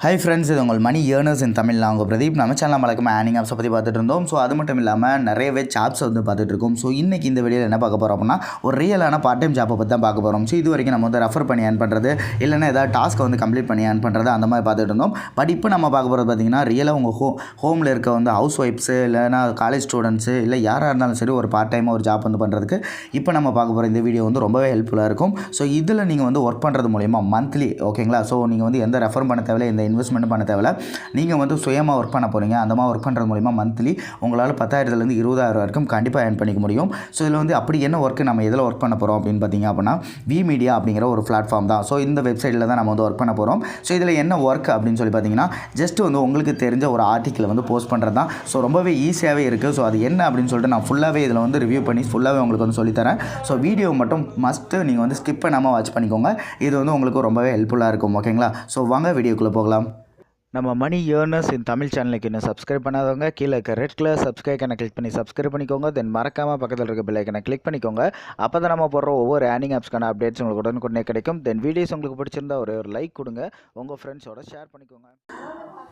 Hi friends, இது உங்கள் மணி earners இன் தமிழ். நான் உங்கள் பிரதீப். நம்ம சேனல் மறக்காம ஏர்னிங் ஆப்ஸை பற்றி பார்த்துட்டு இருந்தோம். ஸோ அது மட்டும் இல்லாமல் நிறையவே ஜாப்ஸ் வந்து பார்த்துட்டு இருக்கோம். ஸோ இன்றைக்கி இந்த வீடியோவில் என்ன பார்க்க போகிறோம் அப்படின்னா, ஒரு ரியலான பார்ட் டைம் ஜாப்பை பற்றி தான் பார்க்க போகிறோம். ஸோ இது வரைக்கும் நம்ம வந்து ரெஃபர் பண்ணி ஏர்ன் பண்ணுறது, இல்லைன்னா ஏதாவது டாஸ்க்கை வந்து கம்ப்ளீட் பண்ணி ஏர்ன் பண்ணுறது, அந்த மாதிரி பார்த்துட்டு இருந்தோம். பட் இப்போ நம்ம பார்க்க போகிறது பார்த்திங்கன்னா, ரியலாக உங்கள் ஹோமில் இருக்க வந்து ஹவுஸ் ஒய்ஃப்ஸு, இல்லைனா காலேஜ் ஸ்டூடெண்ட்ஸு, இல்லை யாராக இருந்தாலும் சரி ஒரு பார்ட் டைமாக ஒரு ஜாப் வந்து பண்ணுறதுக்கு இப்போ நம்ம பார்க்க போகிற இந்த வீடியோ வந்து ரொம்பவே ஹெல்ப்ஃபுல்லாக இருக்கும். ஸோ இதில் நீங்கள் வந்து ஒர்க் பண்ணுறது மூலிமா மந்த்லி, ஓகேங்களா, ஸோ நீங்கள் வந்து எந்த ரெஃபர் பண்ண தேவையில்லை, எந்த இன்வெஸ்ட்மெண்ட் பண்ண தேவையில்லை. நீங்கள் வந்து சுயமாக ஒர்க் பண்ண போகிறீங்க. அந்த மாதிரி ஒர்க் பண்ணுறது மூலிமா மந்த்லி உங்களால் 10,000லேருந்து 20,000 வரைக்கும் கண்டிப்பாக ஏர்ன் பண்ணிக்க முடியும். ஸோ இதில் வந்து அப்படி என்ன ஒர்க்கு நம்ம எதில் ஒர்க் பண்ண போகிறோம் அப்படின்னு பார்த்தீங்க அப்படின்னா, வி மீடியா அப்படிங்கிற ஒரு பிளாட்ஃபார்ம் தான். ஸோ இந்த வெப்சைட்டில் தான் நம்ம வந்து ஒர்க் பண்ண போகிறோம். ஸோ இதில் என்ன ஒர்க் அப்படின்னு சொல்லி பார்த்தீங்கன்னா, ஜஸ்ட் வந்து உங்களுக்கு தெரிஞ்ச ஒரு ஆர்டிக்கிள் வந்து போஸ்ட் பண்ணுறது தான். ஸோ ரொம்பவே ஈஸியாகவே இருக்குது. ஸோ அது என்ன அப்படின்னு சொல்லிட்டு நான் ஃபுல்லாகவே இதில் வந்து ரிவ்யூ பண்ணி ஃபுல்லாகவே உங்களுக்கு வந்து சொல்லித்தரேன். ஸோ வீடியோ மட்டும் மஸ்ட்டு நீங்கள் வந்து ஸ்கிப் பண்ணாமல் வாட்ச் பண்ணிக்கோங்க. இது வந்து உங்களுக்கு ரொம்பவே ஹெல்ப்ஃபுல்லாக இருக்கும். ஓகேங்களா? ஸோ வாங்க வீடியோக்குள்ளே போகலாம். நம்ம மணி ஏர்னர்ஸ் இன் தமிழ் சேனலுக்கு இன்னும் சப்ஸ்கிரைப் பண்ணாதவங்க கீழே இருக்க ரெட் கலர் சப்ஸ்கிரைப் ஐக்கனை கிளிக் பண்ணி சப்ஸ்கிரைப் பண்ணிக்கோங்க. தென் மறக்காமல் பக்கத்தில் இருக்க பெல் ஐக்கனை கிளிக் பண்ணிக்கோங்க. அப்போ தான் நம்ம போடுற ஒவ்வொரு ஏர்னிங் ஆப்ஸ்க்கான அப்டேட்ஸ் உங்களுக்கு உடனுக்குடனே கிடைக்கும். தென் வீடியோஸ் உங்களுக்கு பிடிச்சிருந்தா ஒரு லைக் கொடுங்க, உங்கள் ஃப்ரெண்ட்ஸோட ஷேர் பண்ணிக்கோங்க.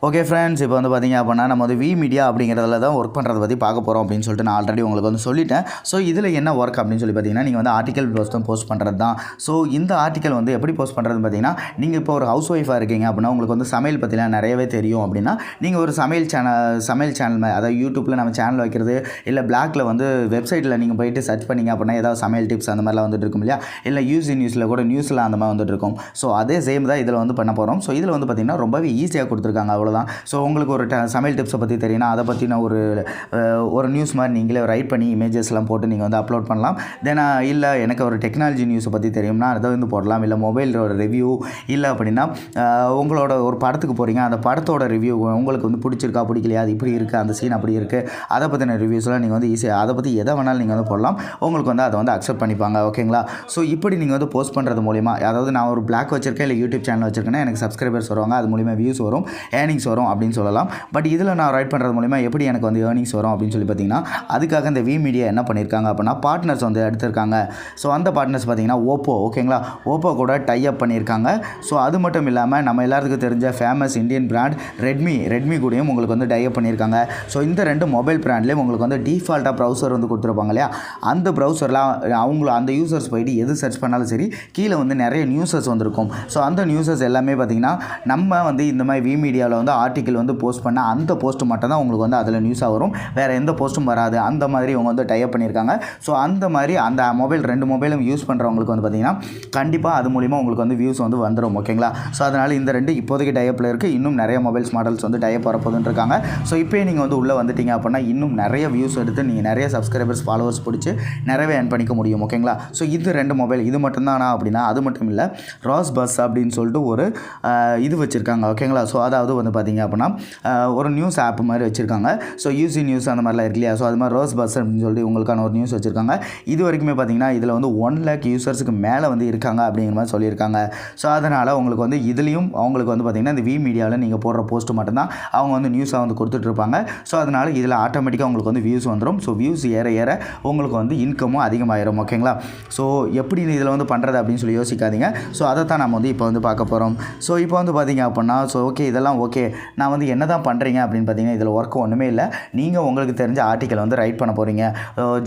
ஓகே ஃப்ரெண்ட்ஸ், இப்போ வந்து பார்த்திங்க அப்படின்னா நம்ம வந்து வி மீடியா அப்படிங்கிறதுல தான் ஒர்க் பண்ணுறதை பற்றி பார்க்க போகிறோம் அப்படின்னு சொல்லிட்டு நான் ஆல்ரெடி உங்களுக்கு வந்து சொல்லிட்டேன். ஸோ இதில் என்ன ஒர்க் அப்படின்னு சொல்லி பார்த்தீங்கன்னா, நீங்கள் வந்து ஆர்டிக்கல் போஸ்ட் பண்ணுறது தான். ஸோ இந்த ஆர்டிக்கல் வந்து எப்படி போஸ்ட் பண்ணுறதுன்னு பார்த்தீங்கன்னா, நீங்கள் இப்போ ஒரு ஹவுஸ் ஒய்ஃபாக இருக்கீங்க அப்படின்னா, உங்களுக்கு வந்து சமையல் பற்றிலாம் நிறையவே தெரியும் அப்படின்னா, நீங்கள் ஒரு சமையல் சேனல் அதாவது யூடியூப்பில் நம்ம சேனல் வைக்கிறது, இல்லை பிளாக்ல வந்து வெப்சைட்டில் நீங்கள் போயிட்டு சர்ச் பண்ணிங்க அப்படின்னா ஏதாவது சமையல் டிப்ஸ் அந்த மாதிரிலாம் வந்துட்டு இருக்கும் இல்லையா, இல்லை நியூஸில் கூட நியூஸில் அந்த மாதிரி வந்துட்டு இருக்கும். ஸோ அதே சேம் தான் இதில் வந்து பண்ண போகிறோம். ஸோ இதில் வந்து பார்த்திங்கன்னா ரொம்பவே ஈஸியாக கொடுத்துருக்காங்க, அவ்வளோதான். ஸோ உங்களுக்கு ஒரு சமையல் டிப்ஸை பற்றி தெரியும்னா அதை பற்றின ஒரு நியூஸ் மாதிரி நீங்களே ரைட் பண்ணி இமேஜஸ்லாம் போட்டு நீங்கள் வந்து அப்லோட் பண்ணலாம். தென் இல்லை எனக்கு ஒரு டெக்னாலஜி நியூஸை பற்றி தெரியும்னா அதை வந்து போடலாம். இல்லை மொபைலோட ரிவ்யூ, இல்லை அப்படின்னா உங்களோட ஒரு படத்துக்கு போகிறீங்க, அந்த படத்தோட ரிவ்யூ உங்களுக்கு வந்து பிடிச்சிருக்கா பிடிக்கலையா, அது இப்படி இருக்குது, அந்த சீன் அப்படி இருக்குது, அதை பற்றின ரிவ்யூஸ்லாம் நீங்கள் வந்து ஈஸியாக அதை பற்றி எதை வேணாலும் நீங்கள் வந்து போடலாம். உங்களுக்கு வந்து அதை வந்து அக்செப்ட் பண்ணிப்பாங்க. ஓகேங்களா? ஸோ இப்படி நீங்கள் வந்து போஸ்ட் பண்ணுறது மூலிமா, அதாவது நான் ஒரு பிளாக் வச்சிருக்கேன், இல்லை யூடியூப் சேனல் வச்சிருக்கேன்னா எனக்கு சப்ஸ்கிரைபர்ஸ் வருவாங்க, அது மூலிமா வியூஸ் வரும், ஏர்னிங்ஸ் வரும் அப்படின்னு சொல்லலாம். பட் இதில் நான் ரைட் பண்ணுறது மூலிமா எப்படி எனக்கு வந்து ஏர்னிங்ஸ் வரும் அப்படின்னு சொல்லி பார்த்தீங்கன்னா, அதுக்காக இந்த வி மீடியா என்ன பண்ணியிருக்காங்க அப்படின்னா, பார்ட்னர்ஸ் வந்து எடுத்திருக்காங்க. ஸோ அந்த பார்ட்னர்ஸ் பார்த்தீங்கன்னா ஓப்போ, ஓகேங்களா, ஓப்போ கூட டை அப் பண்ணியிருக்காங்க. ஸோ அது மட்டும் இல்லாமல் நம்ம எல்லாத்துக்கும் தெரிஞ்ச ஃபேமஸ் இந்தியன் பிராண்ட் ரெட்மி கூடயும் உங்களுக்கு வந்து டை அப் பண்ணியிருக்காங்க. ஸோ இந்த ரெண்டு மொபைல் பிராண்ட்லேயும் உங்களுக்கு வந்து டிஃபால்ட்டாக ப்ரௌசர் வந்து கொடுத்துருப்பாங்க இல்லையா, அந்த ப்ரௌசரில் அந்த யூசர்ஸ் போயிட்டு எது சர்ச் பண்ணாலும் சரி கீழே வந்து நிறைய நியூஸஸ் வந்துருக்கும். ஸோ அந்த நியூஸஸ் எல்லாமே பார்த்திங்கன்னா நம்ம வந்து இந்த மாதிரி வி மீடியாவில் வந்து ஆர்டிக்கிள் வந்து போஸ்ட் பண்ண அந்த போஸ்ட்டு மட்டும் தான் உங்களுக்கு வந்து அதில் நியூஸாக வரும், வேறு எந்த போஸ்ட்டும் வராது. அந்த மாதிரி இவங்க வந்து டை அப் பண்ணியிருக்காங்க. ஸோ அந்த மாதிரி அந்த ரெண்டு மொபைலும் யூஸ் பண்ணுறவங்களுக்கு வந்து பார்த்திங்கன்னா கண்டிப்பாக அது மூலிமா உங்களுக்கு வந்து வியூஸ் வந்து வந்துடும். ஓகேங்களா? ஸோ அதனால் இந்த ரெண்டு இப்போதைக்கு டை அப்பில் இருக்குது. இன்னும் நிறைய மொபைல்ஸ் மாடல்ஸ் வந்து டை அப் வரப்போதுன்னு இருக்காங்க. ஸோ இப்போயே நீங்கள் வந்து உள்ளே வந்துட்டீங்க அப்படின்னா இன்னும் நிறைய வியூஸ் எடுத்து நீங்கள் நிறைய சப்ஸ்கிரைபர்ஸ் ஃபாலோவர்ஸ் பிடிச்சி நிறையவே ஏர்ன் பண்ணிக்க முடியும். ஓகேங்களா? ஸோ இது ரெண்டு மொபைல் இது மட்டும்தானா அப்படின்னா அது மட்டும் இல்லை, ராஸ் பஸ் அப்படின்னு சொல்லிட்டு ஒரு இது வச்சுருக்காங்க. ஓகேங்களா? ஸோ அதாவது வந்து பார்த்திங்க அப்படின்னா ஒரு நியூஸ் ஆப் மாதிரி வச்சுருக்காங்க. ஸோ யூசி நியூஸ் அந்த மாதிரிலாம் இருக்கு இல்லையா, ஸோ அது மாதிரி ரோஸ் பஸ் அப்படின்னு சொல்லிட்டு உங்களுக்கான ஒரு நியூஸ் வச்சுருக்காங்க. இது வரைக்குமே பார்த்திங்கன்னா இதில் வந்து 1 lakh யூசர்ஸுக்கு மேலே வந்து இருக்காங்க அப்படிங்கிற மாதிரி சொல்லியிருக்காங்க. ஸோ அதனால் உங்களுக்கு வந்து இதுலேயும் அவங்களுக்கு வந்து பார்த்திங்கன்னா இந்த வி மீடியாவில் நீங்கள் போடுற போஸ்ட்டு மட்டும்தான் அவங்க வந்து நியூஸாக வந்து கொடுத்துட்ருப்பாங்க. ஸோ அதனால் இதில் ஆட்டோமேட்டிக்காக உங்களுக்கு வந்து வியூஸ் வந்துடும். ஸோ வியூஸ் ஏற ஏற உங்களுக்கு வந்து இன்கமும் அதிகமாகிடும். ஓகேங்களா? ஸோ எப்படி இதில் வந்து பண்ணுறது அப்படின்னு சொல்லி யோசிக்காதீங்க. ஸோ அதை தான் நம்ம வந்து இப்போ வந்து பார்க்க போகிறோம். ஸோ இப்போ வந்து பார்த்திங்க அப்படின்னா, ஸோ ஓகே இதெல்லாம் ஓகே, நான் வந்து என்ன தான் பண்ணுறீங்க அப்படின்னு பார்த்தீங்கன்னா இதில் ஒர்க் ஒன்றுமே இல்லை. நீங்கள் உங்களுக்கு தெரிஞ்ச ஆர்டிக்கல் வந்து ரைட் பண்ண போகிறீங்க.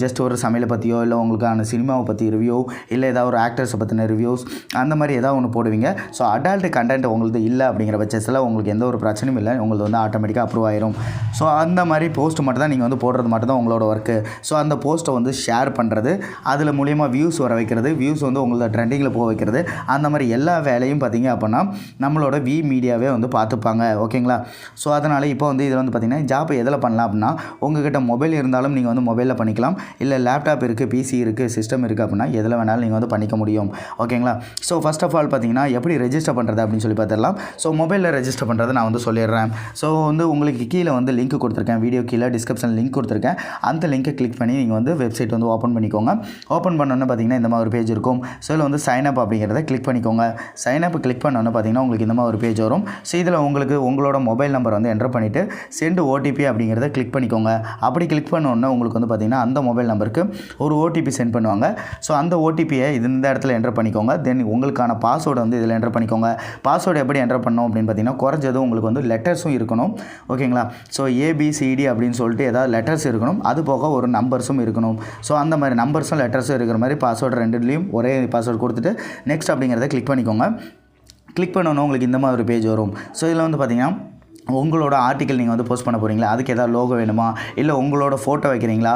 ஜஸ்ட் ஒரு சமையலை பற்றியோ, இல்லை உங்களுக்கான சினிமாவை பற்றி ரிவ்யூ, இல்லை ஏதாவது ஒரு ஆக்டர்ஸை பற்றின ரிவ்யூஸ் அந்த மாதிரி ஏதாவது ஒன்று போடுவீங்க. ஸோ அடல்ட் கண்டென்ட் உங்களுக்கு இல்லை அப்படிங்கிற பட்சத்தில் உங்களுக்கு எந்த ஒரு பிரச்சனையும் இல்லை, உங்களுக்கு வந்து ஆட்டோமேட்டிக்காக அப்ரூவ் ஆயிரும். ஸோ அந்த மாதிரி போஸ்ட் மட்டும் தான் நீங்கள் வந்து போடுறது மட்டும் தான் உங்களோட ஒர்க்கு. ஸோ அந்த போஸ்ட்டை வந்து ஷேர் பண்ணுறது, அதில் மூலியமாக வியூஸ் வர வைக்கிறது, வியூஸ் வந்து உங்களோட ட்ரெண்டிங்கில் போக வைக்கிறது, அந்த மாதிரி எல்லா வேலையும் பார்த்திங்க அப்படின்னா நம்மளோட வி மீடியாவே வந்து பார்த்துப்பாங்க. ஓகேங்களா? ஸோ அதனால் இப்போ வந்து இதில் வந்து பார்த்திங்கன்னா ஜாப் எதில் பண்ணலாம் அப்படின்னா, உங்கள்கிட்ட மொபைல் இருந்தாலும் நீங்கள் வந்து மொபைலில் பண்ணிக்கலாம், இல்லை லேப்டாப் இருக்குது, பிசி இருக்குது, சிஸ்டம் இருக்குது அப்படின்னா எதில் வேணாலும் நீங்கள் வந்து பண்ணிக்க முடியும். ஓகேங்களா? ஸோ ஃபஸ்ட் ஆஃப் ஆல் பார்த்திங்கன்னா எப்படி ரெஜிஸ்டர் பண்ணுறது அப்படின்னு சொல்லி பார்த்துடலாம். ஸோ மொபைலில் ரெஜிஸ்டர் பண்ணுறது நான் வந்து சொல்லிடுறேன். ஸோ வந்து உங்களுக்கு கீழே வந்து லிங்க் கொடுத்துருக்கேன், வீடியோ கீழே டிஸ்கிரிப்ஷன் லிங்க் கொடுத்துருக்கேன். அந்த லிங்கை கிளிக் பண்ணி நீங்கள் வந்து வெப்சைட் வந்து ஓப்பன் பண்ணிக்கோங்க. ஓப்பன் பண்ணோன்னு பார்த்திங்கன்னா இந்த மாதிரி ஒரு பேஜ் இருக்கும். ஸோ இதில் வந்து சைன் அப் அப்படிங்கிறத கிளிக் பண்ணிக்கோங்க. சைன் அப் கிளிக் பண்ணோன்னு பார்த்திங்கன்னா உங்களுக்கு இந்த மாதிரி ஒரு பேஜ் வரும். ஸோ இதில் உங்களுக்கு உங்களோட மொபைல் நம்பர் வந்து என்டர் பண்ணிவிட்டு சென்ட் ஓடிபி அப்படிங்கிறத கிளிக் பண்ணிக்கோங்க. அப்படி கிளிக் பண்ணோன்னே உங்களுக்கு வந்து பார்த்திங்கன்னா அந்த மொபைல் நம்பருக்கு ஒரு ஓடிபி சென்ட் பண்ணுவாங்க. ஸோ அந்த ஓடிபியை இந்த இடத்துல என்டர் பண்ணிக்கோங்க. தென் உங்களுக்கான பாஸ்வேர்டு வந்து இதில் என்டர் பண்ணிக்கோங்க. பாஸ்வேர்டு எப்படி என்டர் பண்ணணும் அப்படின்னு பார்த்தீங்கன்னா குறைஞ்சதும் உங்களுக்கு வந்து லெட்டர்ஸும் இருக்கணும். ஓகேங்களா? ஸோ ஏபிசிடி அப்படின்னு சொல்லிட்டு ஏதாவது லெட்டர்ஸ் இருக்கணும். அது போக ஒரு நம்பர்ஸும் இருக்கணும். ஸோ அந்த மாதிரி நம்பர்ஸும் லெட்டர்ஸும் இருக்கிற மாதிரி பாஸ்வேர்டு ரெண்டுலேயும் ஒரே பாஸ்வேர்டு கொடுத்துட்டு நெக்ஸ்ட் அப்படிங்கிறத கிளிக் பண்ணிக்கோங்க. கிளிக் பண்ணோன்னே உங்களுக்கு இந்த மாதிரி ஒரு பேஜ் வரும். ஸோ இதில் வந்து பார்த்திங்கன்னா உங்களோட ஆர்டிக்கல் நீங்கள் வந்து போஸ்ட் பண்ண போகிறீங்களா, அதுக்கு எதாவது லோகோ வேணுமா, இல்லை உங்களோட ஃபோட்டோ வைக்கிறீங்களா,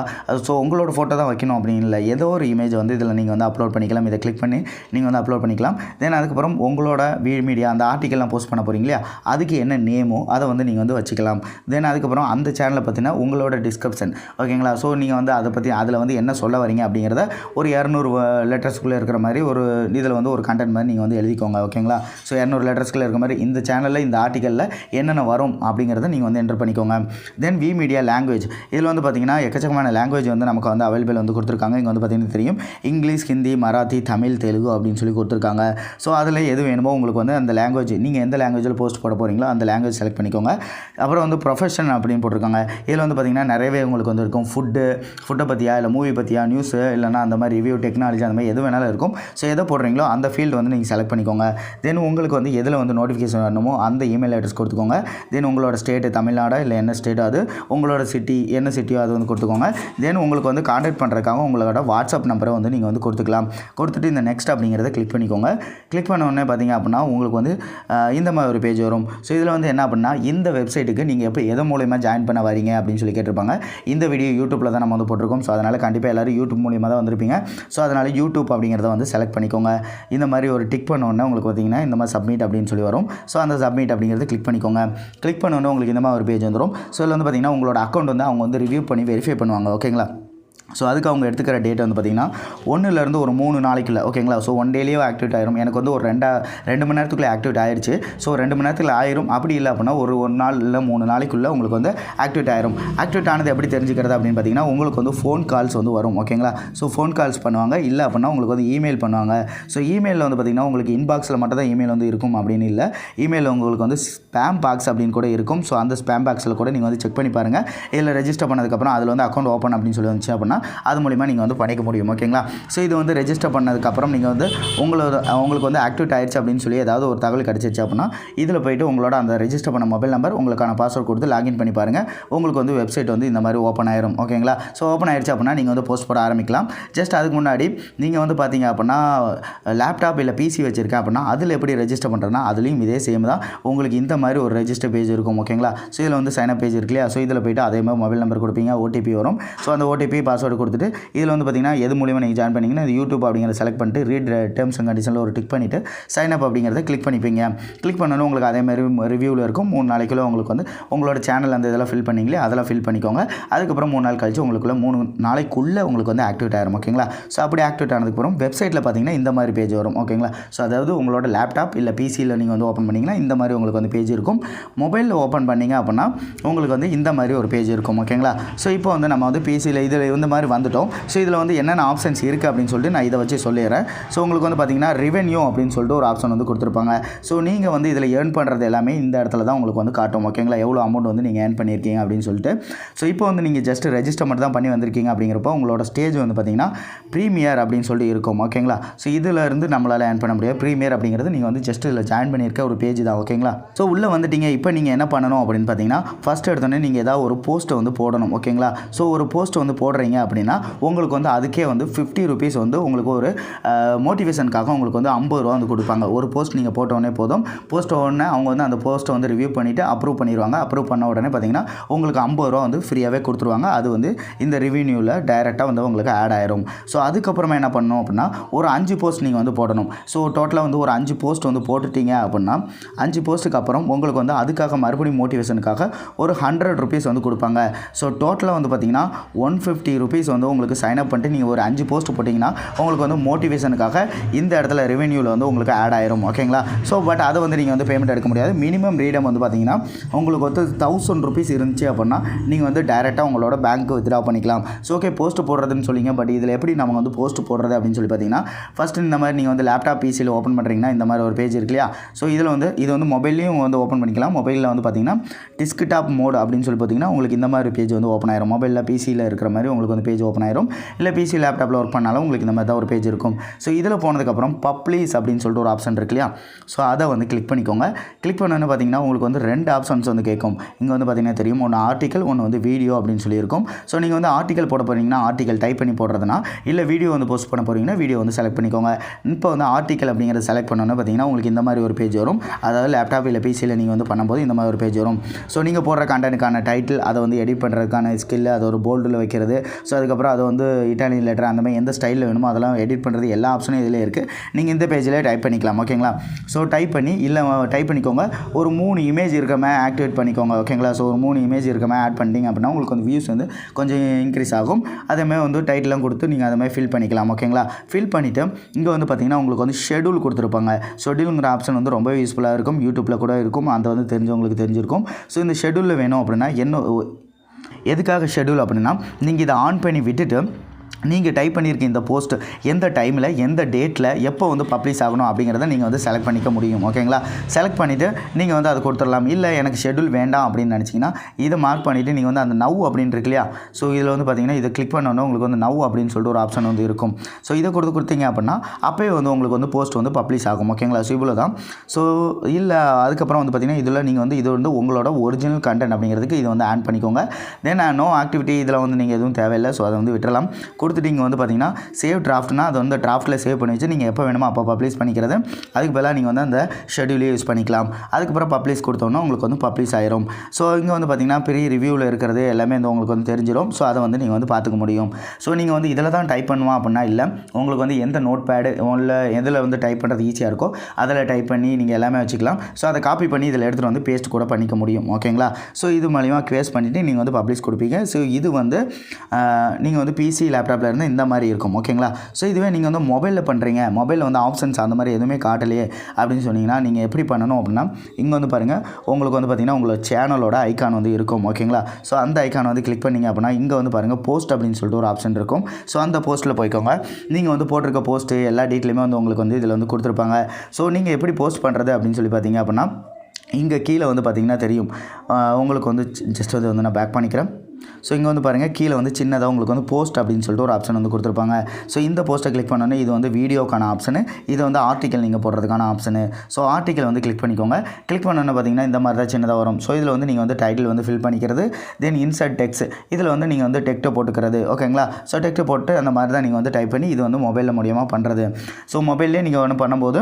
ஸோ உங்களோட ஃபோட்டோ தான் வைக்கணும் அப்படின்னு இல்லை, ஏதோ ஒரு இமேஜ் வந்து இதில் நீங்கள் வந்து அப்லோட் பண்ணிக்கலாம். இதை கிளிக் பண்ணி நீங்கள் வந்து அப்லோட் பண்ணிக்கலாம். தென் அதுக்கப்புறம் உங்களோட மீடியா அந்த ஆர்டிக்கல்லாம் போஸ்ட் பண்ண போகிறீங்க இல்லையா, அதுக்கு என்ன நேமோ அதை வந்து நீங்கள் வந்து வச்சுக்கலாம். தென் அதுக்கப்புறம் அந்த சேனலை பற்றின உங்களோட டிஸ்கிரிப்ஷன், ஓகேங்களா? ஸோ நீங்கள் வந்து அதை பற்றி அதில் வந்து என்ன சொல்ல வரீங்க அப்படிங்கிறத ஒரு 200 லெட்டர்ஸ்குள்ளே இருக்கிற மாதிரி ஒரு இதில் வந்து ஒரு கண்டென்ட் மாதிரி நீங்கள் வந்து எழுதிக்கோங்க. ஓகேங்களா? ஸோ 200 லெட்டர்ஸ்குள்ளே இருக்கிற மாதிரி இந்த சேனலில் இந்த ஆர்டிக்கலில் என்னென்ன வரும் அப்படிங்கிறத நீங்கள் வந்து என்டர் பண்ணிக்கோங்க. தென் வி மீடியா லாங்குவேஜ், இதில் வந்து பார்த்திங்கன்னா எக்கச்சக்கமான லாங்குவேஜ் வந்து நமக்கு வந்து அவைலபிள் வந்து கொடுத்துருக்காங்க. இங்கே வந்து பார்த்திங்கன்னா தெரியும் இங்கிலீஷ், ஹிந்தி, மராத்தி, தமிழ், தெலுங்கு அப்படின்னு சொல்லி கொடுத்துருக்காங்க. ஸோ அதில் எது வேணுமோ உங்களுக்கு வந்து அந்த லாங்குவேஜ் நீங்கள் எந்த லாங்குவேஜில் போஸ்ட் போட போகிறீங்களோ அந்த லாங்குவேஜ் செலக்ட் பண்ணிக்கோங்க. அப்புறம் வந்து ப்ரொஃபஷன் அப்படின்னு போட்டிருக்காங்க. இதில் வந்து பார்த்திங்கன்னா நிறையவே உங்களுக்கு வந்து இருக்கும். ஃபுட்டை பற்றியா, இல்லை மூவி பற்றியா, நியூஸு, இல்லைனா அந்த மாதிரி ரிவ்யூ, டெக்னாலஜி, அந்த மாதிரி எது வேணாலும் இருக்கும். ஸோ எதை போடுறீங்களோ அந்த ஃபீல்டு வந்து நீங்கள் செலக்ட் பண்ணிக்கோங்க. தென் உங்களுக்கு வந்து எதில் வந்து நோட்டிஃபிகேஷன் வரணுமோ அந்த இமெயில் அட்ரஸ் கொடுத்துக்கோங்க. தென் உங்களோட ஸ்டேட்டு தமிழ்நாடா இல்லை என்ன ஸ்டேட்டோ அது, உங்களோட சிட்டி என்ன சிட்டியோ அது வந்து கொடுத்துக்கோங்க. தென் உங்களுக்கு வந்து கான்டாக்ட் பண்ணுறதுக்காக உங்களோட வாட்ஸ்அப் நம்பரை வந்து நீங்கள் வந்து கொடுத்துக்கலாம். கொடுத்துட்டு இந்த நெக்ஸ்ட் அப்படிங்கிறத கிளிக் பண்ணிக்கோங்க. கிளிக் பண்ண உடனே பார்த்தீங்க அப்படின்னா உங்களுக்கு வந்து இந்த மாதிரி ஒரு பேஜ் வரும். ஸோ இதில் வந்து என்ன அப்படின்னா இந்த வெப்சைட்டுக்கு நீங்கள் எப்போ எது மூலயமா ஜாயின் பண்ண வரீங்க அப்படின்னு சொல்லி கேட்டிருப்பாங்க. இந்த வீடியோ யூடியூப்பில் தான் நம்ம வந்து போட்டிருக்கோம். ஸோ அதனால் கண்டிப்பாக எல்லோரும் யூடியூப் மூலியமாக தான் வந்திருப்பீங்க. ஸோ அதனால் யூடியூப் அப்படிங்கிறத வந்து செலக்ட் பண்ணிக்கோங்க. இந்த மாதிரி ஒரு டிக் பண்ண உடனே உங்களுக்கு பார்த்தீங்கன்னா இந்த மாதிரி சப்மிட் அப்படின்னு சொல்லி வரும். ஸோ அந்த சப்மிட் அப்படிங்கிறது கிளிக் பண்ணிக்கோங்க. கிளிக் பண்ண உடனே உங்களுக்கு இந்த மாதிரி ஒரு பேஜ் வந்துடும். ஸோ இதில் வந்து பார்த்திங்கன்னா உங்களோட அக்கௌண்ட் வந்து அவங்க வந்து ரிவ்யூ பண்ணி வெரிஃபை பண்ணுவாங்க. ஓகேங்களா? ஸோ அதுக்கு அவங்க எடுத்துக்கிற டேட் வந்து பார்த்திங்கன்னா 1லேருந்து ஒரு 3 நாளைக்குள்ள. ஓகேங்களா? ஸோ 1 டேலேயே ஆக்டிவேட் ஆயிரும். எனக்கு வந்து ஒரு 2 மணி நேரத்துக்குள்ளே ஆக்டிவேட் ஆயிடுச்சு. ஸோ 2 மணி நேரத்தில் ஆயிரும். அப்படி இல்லை அப்படின்னா ஒரு நாள் இல்லை 3 நாளைக்குள்ளே உங்களுக்கு வந்து ஆக்டிவேட் ஆயிரும். ஆக்டிவேட் ஆனது எப்படி தெரிஞ்சுக்கிறது அப்படின்னு பார்த்தீங்கன்னா உங்களுக்கு வந்து ஃபோன் கால்ஸ் வந்து வரும். ஓகேங்களா? ஸோ ஃபோன் கால்ஸ் பண்ணுவாங்க. இல்லை அப்படின்னா உங்களுக்கு வந்து இமெயில் பண்ணுவாங்க. ஸோ இமெயிலில் வந்து பார்த்திங்கன்னா உங்களுக்கு இன்பாக்ஸில் மட்டும் தான் இமெயில் வந்து இருக்கும் அப்படின்னு இல்லை. இமெயிலில் உங்களுக்கு வந்து ஸ்பேம் பாக்ஸ் அப்படின்னு கூட இருக்கும். ஸோ அந்த ஸ்பேம் பாக்ஸில் கூட நீங்கள் வந்து செக் பண்ணி பாருங்கள். இதில் ரெஜிஸ்டர் பண்ணதுக்கப்புறம் அதில் வந்து அக்கௌண்ட் ஓப்பன் அப்படின்னு சொல்லி வந்துச்சு அப்படின்னா அது மூலிமா நீங்கள் வந்து பண்ணிக்க முடியும். ஓகேங்களா? ஸோ இது வந்து ரெஜிஸ்டர் பண்ணதுக்கப்புறம் நீங்கள் வந்து உங்களுக்கு வந்து ஆக்டிவேட் ஆயிடுச்சு அப்படின்னு சொல்லி ஏதாவது ஒரு தகவல் கிடச்சிருச்சு அப்படின்னா இதில் போய்ட்டு உங்களோட அந்த ரெஜிஸ்டர் பண்ண மொபைல் நம்பர் உங்களுக்கான பாஸ்வேர்ட் கொடுத்து லாகின் பண்ணி பாருங்கள். உங்களுக்கு வந்து வெப்சைட் வந்து இந்த மாதிரி ஓப்பன் ஆயிரும். ஓகேங்களா? ஸோ ஓப்பன் ஆயிடுச்சு அப்படின்னா நீங்கள் வந்து போஸ்ட் போட ஆரம்பிக்கலாம். ஜஸ்ட் அதுக்கு முன்னாடி நீங்கள் வந்து பார்த்தீங்க அப்படின்னா லேப்டாப் இல்லை பிசி வச்சுருக்கேன் அப்படின்னா அதில் எப்படி ரெஜிஸ்டர் பண்ணுறதுனா அதுலேயும் இதே சேம் தான். உங்களுக்கு இந்த மாதிரி ஒரு ரெஜிஸ்டர் பேஜ் இருக்கும். ஓகேங்களா? ஸோ இதில் வந்து சைனப் பேஜ் இருக்கு இல்லையா? ஸோ இதில் போய்ட்டு அதே மாதிரி மொபைல் நம்பர் கொடுப்பீங்க, ஓடிபி வரும். ஸோ அந்த ஓடிபி பாஸ்வேர்டு கொடுத்துட்டு இதில் வந்து பார்த்திங்கன்னா எது மூலியமாக நீங்கள் ஜாயின் பண்ணிங்கன்னா இது யூடியூப் அப்படிங்கிறத செலக்ட் பண்ணிட்டு ரீட் டேர்ம்ஸ் அண்ட் கண்டிஷனில் ஒரு டிக் பண்ணிவிட்டு சைன் அப் அப்படிங்கிறத கிளிக் பண்ணிப்பீங்க. கிளிக் பண்ணணும் உங்களுக்கு அதே மாதிரி ரிவ்யூவில் இருக்கும். 3 நாளைக்குள்ளே உங்களுக்கு வந்து உங்களோட சேனல் அந்த இதெல்லாம் ஃபில் பண்ணிங்களே அதெல்லாம் ஃபில் பண்ணிக்கோங்க. அதுக்கப்புறம் 3 நாள் கழிச்சு உங்களுக்குள்ள 3 நாளைக்குள்ளே உங்களுக்கு வந்து ஆக்டிவேட் ஆயிரும். ஓகேங்களா? ஸோ அப்படி ஆக்டிவேட் ஆனதுக்கப்புறம் வெப்சைட்டில் பார்த்தீங்கன்னா இந்த மாதிரி பேஜ் வரும். ஓகேங்களா? ஸோ அதாவது உங்களோட லேப்டாப் இல்லை பிசியில் நீங்கள் வந்து ஓப்பன் பண்ணிங்கன்னா இந்த மாதிரி உங்களுக்கு வந்து பேஜ் இருக்கும். மொபைலில் ஓப்பன் பண்ணிங்க அப்படின்னா உங்களுக்கு வந்து இந்த மாதிரி ஒரு பேஜ் இருக்கும். ஓகேங்களா? ஸோ இப்போ வந்து நம்ம வந்து பிசியில் இதில் இந்த மாதிரி வந்துட்டோம். ஸோ இதில் வந்து என்னென்ன ஆப்ஷன்ஸ் இருக்குது அப்படின்னு சொல்லிட்டு நான் இதை வச்சு சொல்லிடுறேன். ஸோ உங்களுக்கு வந்து பார்த்திங்கன்னா ரெவென்யூ அப்படின்னு சொல்லிட்டு ஒரு ஆப்ஷன் வந்து கொடுத்துருப்பாங்க. ஸோ நீங்கள் வந்து இதில் ஏர்ன் பண்ணுறது எல்லாமே இந்த இடத்துல தான் உங்களுக்கு வந்து காட்டும். ஓகேங்களா? எவ்வளோ அமௌண்ட் வந்து நீங்கள் ஏர்ன் பண்ணியிருக்கீங்க அப்படின்னு சொல்லிட்டு. ஸோ இப்போ வந்து நீங்கள் ஜஸ்ட் ரெஜிஸ்டர் மட்டும் தான் பண்ணி வந்திருக்கீங்க அப்படிங்கிறப்போ உங்களோட ஸ்டேஜ் வந்து பார்த்திங்கன்னா ப்ரீமியர் அப்படின்னு சொல்லிட்டு இருக்கும். ஓகேங்களா? ஸோ இதில் இருந்து நம்மளால் ஏர்ன் பண்ண முடியாது. ப்ரீமியர் அப்படிங்கிறது நீங்கள் வந்து ஜஸ்ட் இதில் ஜாயின் பண்ணியிருக்க ஒரு பேஜ் தான். ஓகேங்களா? ஸோ உள்ளே வந்துட்டீங்க. இப்போ நீங்கள் என்ன பண்ணணும் அப்படின்னு பார்த்தீங்கன்னா ஃபஸ்ட் எடுத்தோடனே நீங்கள் ஏதாவது ஒரு போஸ்ட்டை வந்து போடணும். ஓகேங்களா? ஸோ ஒரு போஸ்ட் வந்து போடுறீங்க அப்படின்னா உங்களுக்கு வந்து அதுக்கே வந்து 50 rupees வந்து உங்களுக்கு ஒரு மோட்டிவேஷனுக்காக உங்களுக்கு வந்து 50 ரூபா வந்து கொடுப்பாங்க. ஒரு போஸ்ட் நீங்கள் போட்டோடனே போதும். போஸ்ட் உடனே அவங்க வந்து அந்த போஸ்ட்டை வந்து ரிவ்யூ பண்ணிவிட்டு அப்ரூவ் பண்ணிடுவாங்க. அப்ரூவ் பண்ண உடனே பார்த்தீங்கன்னா உங்களுக்கு 50 ரூபா வந்து ஃப்ரீயாகவே கொடுத்துருவாங்க. அது வந்து இந்த ரெவென்யூவில் டைரெக்டாக வந்து உங்களுக்கு ஆட் ஆயிரும். ஸோ அதுக்கப்புறமா என்ன பண்ணணும் அப்படின்னா ஒரு 5 போஸ்ட் நீங்கள் வந்து போடணும். ஸோ டோட்டலாக வந்து ஒரு 5 போஸ்ட் வந்து போட்டுட்டீங்க அப்படின்னா 5 போஸ்ட்டுக்கு அப்புறம் உங்களுக்கு வந்து அதுக்காக மறுபடியும் மோட்டிவேஷனுக்காக ஒரு 100 rupees வந்து கொடுப்பாங்க. ஸோ டோட்டலாக வந்து பார்த்தீங்கன்னா 150 ருபீஸ் வந்து உங்களுக்கு சைன் அப் பண்ணிட்டு நீங்கள் ஒரு 5 போஸ்ட் போட்டிங்கன்னா உங்களுக்கு வந்து மோட்டிவேஷனுக்காக இந்த இடத்துல ரெவென்யூவில் வந்து உங்களுக்கு ஆட் ஆயிரும். ஓகேங்களா? ஸோ பட் அதை வந்து நீங்கள் வந்து பேமெண்ட் எடுக்க முடியாது. மினிமம் ரீடம் வந்து பார்த்தீங்கன்னா உங்களுக்கு வந்து 1000 ருபீஸ் இருந்துச்சு அப்படின்னா நீங்கள் வந்து டைரெக்டாக உங்களோட பேங்க்கு வித்ட்ரா பண்ணிக்கலாம். ஸோ ஓகே, போஸ்ட் போடுறதுன்னு சொல்லிங்க. பட் இதில் எப்படி நம்ம வந்து போஸ்ட் போடுறது அப்படின்னு சொல்லி பார்த்தீங்கன்னா ஃபஸ்ட்டு இந்த மாதிரி நீங்கள் வந்து லேப்டாப் பிசியில் ஓப்பன் பண்ணுறீங்கன்னா இந்த மாதிரி ஒரு பேஜ் இருக்கு இல்லையா? ஸோ இதில் வந்து இது வந்து மொபைல்லையும் வந்து ஓப்பன் பண்ணிக்கலாம். மொபைலில் வந்து பார்த்தீங்கன்னா டெஸ்க்டாப் மோட் அப்படின்னு சொல்லி பார்த்தீங்கன்னா உங்களுக்கு இந்த மாதிரி பேஜ் வந்து ஓப்பன் ஆயிரும். மொபைலில் பிசியில் இருக்கிற மாதிரி உங்களுக்கு வந்து பேஜ் ஓப்பன் ஆயிரும். இல்லை பிசி லேப்டாப்பில் ஒர்க் பண்ணாலும் உங்களுக்கு இந்த மாதிரி தான் ஒரு பேஜ் இருக்கும். ஸோ இதில் போனதுக்கப்புறம் பப்ளிஷ் அப்படின்னு சொல்லிட்டு ஒரு ஆப்ஷன் இருக்கு இல்லையா? ஸோ அதை வந்து கிளிக் பண்ணிக்கோங்க. கிளிக் பண்ணோன்னு பார்த்தீங்கன்னா உங்களுக்கு வந்து 2 ஆப்ஷன்ஸ் வந்து கேட்கும். இங்கே வந்து பார்த்தீங்கன்னா தெரியும், ஒன்று ஆர்டிக்கல், ஒன்று வந்து வீடியோ அப்படின்னு சொல்லியிருக்கும். ஸோ நீங்கள் வந்து ஆர்டிக்கல் போட போகிறீங்கன்னா ஆர்டிக்கல் டைப் பண்ணி போடுறதுனா, இல்லை வீடியோ வந்து போஸ்ட் பண்ண போகிறீங்கன்னா வீடியோ வந்து செலக்ட் பண்ணிக்கோங்க. இப்போ வந்து ஆர்டிக்கல் அப்படிங்கிறத செலக்ட் பண்ணோன்னு பார்த்தீங்கன்னா உங்களுக்கு இந்த மாதிரி ஒரு பேஜ் வரும். அதாவது லேப்டாப் இல்லை பிசியில் நீங்கள் வந்து பண்ணும்போது இந்த மாதிரி ஒரு பேஜ் வரும். ஸோ நீங்கள் போடுற கண்டென்ட்டுக்கான டைட்டில், அதை வந்து எடிட் பண்ணுறதுக்கான ஸ்கில், அதை ஒரு போல்டில் வைக்கிறது, ஸோ அதுக்கப்புறம் அது வந்து இட்டாலியன் லெட்டர் அந்த மாதிரி எந்த ஸ்டைலில் வேணுமோ அதெல்லாம் எடிட் பண்ணுறது எல்லா ஆப்ஷனும் இதில் இருக்குது. நீங்கள் இந்த பேஜில் டைப் பண்ணிக்கலாம். ஓகேங்களா? ஸோ டைப் பண்ணி இல்லை டைப் பண்ணிக்கோங்க. ஒரு 3 இமேஜ் இருக்கமே ஆக்டிவேட் பண்ணிக்கோங்க. ஓகேங்களா? ஸோ ஒரு 3 இமேஜ் இருக்கமே ஆட் பண்ணிட்டீங்க அப்படின்னா உங்களுக்கு வந்து வியூஸ் வந்து கொஞ்சம் இன்க்ரீஸ் ஆகும். அதேமாதிரி வந்து டைட்டிலாம் கொடுத்து நீங்கள் அதேமாதிரி ஃபில் பண்ணிக்கலாம். ஓகேங்களா? ஃபில் பண்ணிவிட்டு இங்கே வந்து பார்த்தீங்கன்னா உங்களுக்கு வந்து ஷெடியூல் கொடுத்துருப்பாங்க. ஷெடியூலுங்கிற ஆப்ஷன் வந்து ரொம்ப யூஸ்ஃபுல்லாக இருக்கும். யூடியூப்பில் கூட இருக்கும். அந்த வந்து தெரிஞ்சவங்களுக்கு தெரிஞ்சிருக்கும். ஸோ இந்த ஷெடியூலில் வேணும் அப்படின்னா எதுக்காக ஷெடியூல் அப்படின்னா நீங்கள் இதை ஆன் பண்ணி விட்டுட்டு நீங்கள் டைப் பண்ணியிருக்க இந்த போஸ்ட் எந்த டைமில் எந்த டேட்டில் எப்போ வந்து பப்ளிஷ் ஆகணும் அப்படிங்கிறத நீங்கள் வந்து செலக்ட் பண்ணிக்க முடியும். ஓகேங்களா? செலக்ட் பண்ணிவிட்டு நீங்கள் வந்து அதை கொடுத்துடலாம். இல்லை எனக்கு ஷெடியூல் வேண்டாம் அப்படின்னு நினச்சிங்கன்னா இதை மார்க் பண்ணிவிட்டு நீங்கள் வந்து அந்த நவ் அப்படின்னு இருக்கு இல்லையா? ஸோ இதில் வந்து பார்த்தீங்கன்னா இதை கிளிக் பண்ணோன்னா உங்களுக்கு வந்து நவ் அப்படின்னு சொல்லிட்டு ஒரு ஆப்ஷன் வந்து இருக்கும். ஸோ இதை கொடுத்தீங்க அப்படின்னா அப்போயே வந்து உங்களுக்கு வந்து போஸ்ட் வந்து பப்ளிஷ் ஆகும். ஓகேங்களா? ஸோ இவ்வளோ தான். ஸோ இல்லை அதுக்கப்புறம் வந்து பார்த்தீங்கன்னா இதில் நீங்கள் வந்து இது வந்து உங்களோட ஒரிஜினல் கண்டென்ட் அப்படிங்கிறதுக்கு இதை வந்து ஆட் பண்ணிக்கோங்க. தென் நோ ஆக்டிவிட்டி இதில் வந்து நீங்கள் எதுவும் தேவையில்லை. ஸோ அதை வந்து விட்டுறலாம். கொடுத்துட்டு இங்கே வந்து பார்த்தீங்கன்னா சேவ் டிராஃப்ட்னா அது வந்து டிராஃப்ட்டில் சேவ் பண்ணி வச்சு நீங்கள் எப்போ வேணுமோ அப்போ பப்ளிஷ் பண்ணிக்கிறது. அதுக்கு பதிலாக நீங்கள் வந்து அந்த ஷெடியூலே யூஸ் பண்ணிக்கலாம். அதுக்கப்புறம் பப்ளிஷ் கொடுத்தோன்னா உங்களுக்கு வந்து பப்ளிஷ் ஆயிரும். ஸோ இங்கே வந்து பார்த்தீங்கன்னா பெரிய ரிவ்யூவில் இருக்கிறது எல்லாமே வந்து உங்களுக்கு வந்து தெரிஞ்சிடும். ஸோ அதை வந்து நீங்கள் வந்து பார்த்துக்க முடியும். ஸோ நீங்கள் வந்து இதில் தான் டைப் பண்ணுவோம் அப்படின்னா இல்லை, உங்களுக்கு வந்து எந்த நோட் பேடு இல்லை எதில் வந்து டைப் பண்ணுறது ஈஸியாக இருக்கோ அதில் டைப் பண்ணி நீங்கள் எல்லாமே வச்சுக்கலாம். ஸோ அதை காப்பி பண்ணி இதில் எடுத்துகிட்டு வந்து பேஸ்ட் கூட பண்ணிக்க முடியும். ஓகேங்களா? ஸோ இது மூலிமா பேஸ்ட் பண்ணிவிட்டு நீங்கள் வந்து பப்ளிஷ் கொடுப்பீங்க. ஸோ இது வந்து நீங்கள் வந்து பிசி லேப்டாப்பில் இருந்து இந்த மாதிரி இருக்கும். ஓகேங்களா? ஸோ இதுவே நீங்கள் வந்து மொபைலில் பண்ணுறீங்க, மொபைலில் வந்து ஆப்ஷன்ஸ் அந்த மாதிரி எதுவுமே காட்டலையே அப்படின்னு சொன்னீங்கன்னா நீங்கள் எப்படி பண்ணணும் அப்படின்னா இங்கே வந்து பாருங்கள், உங்களுக்கு வந்து பார்த்திங்கன்னா உங்களோட சேனலோட ஐக்கான் வந்து இருக்கும். ஓகேங்களா? ஸோ அந்த ஐக்கான் வந்து கிளிக் பண்ணிங்க அப்படின்னா இங்கே வந்து பாருங்கள் போஸ்ட் அப்படின்னு சொல்லிட்டு ஒரு ஆப்ஷன் இருக்கும். ஸோ அந்த போஸ்ட்டில் போய்க்கோங்க. நீங்கள் வந்து போட்டிருக்க போஸ்ட்டு எல்லா டீட்டெயிலுமே வந்து உங்களுக்கு வந்து இதில் வந்து கொடுத்துருப்பாங்க. ஸோ நீங்கள் எப்படி போஸ்ட் பண்ணுறது அப்படின்னு சொல்லி பார்த்தீங்க அப்படின்னா இங்கே கீழே வந்து பார்த்திங்கன்னா தெரியும் உங்களுக்கு வந்து ஜஸ்ட் வந்து நான் பேக் பண்ணிக்கிறேன். ஸோ இங்கே வந்து பாருங்கள் கீழே வந்து சின்னதாக உங்களுக்கு வந்து போஸ்ட் அப்படின்னு சொல்லிட்டு ஒரு ஆப்ஷன் வந்து கொடுத்துருப்பாங்க. ஸோ இந்த போஸ்ட்டை கிளிக் பண்ணோன்னே இது வந்து வீடியோக்கான ஆப்ஷனு, இது வந்து ஆர்டிக்கல் நீங்கள் போடுறதுக்கான ஆப்ஷனு. ஸோ ஆர்டிக்கல் வந்து கிளிக் பண்ணிக்கோங்க. கிளிக் பண்ணோன்னே பார்த்தீங்கன்னா இந்த மாதிரி தான் சின்னதாக வரும். ஸோ இதில் வந்து நீங்கள் வந்து டைட்டில் வந்து ஃபில் பண்ணிக்கிறது, தென் இன்சர்ட் டெக்ஸ்ட் இதில் வந்து நீங்கள் வந்து டெக்ஸ்ட்டை போட்டுக்கிறது. ஓகேங்களா? ஸோ டெக்ஸ்ட்டை போட்டு அந்த மாதிரி தான் நீங்கள் வந்து டைப் பண்ணி இது வந்து மொபைலில் மூலியமாக பண்ணுறது. ஸோ மொபைல்லே நீங்கள் ஒன்று பண்ணும்போது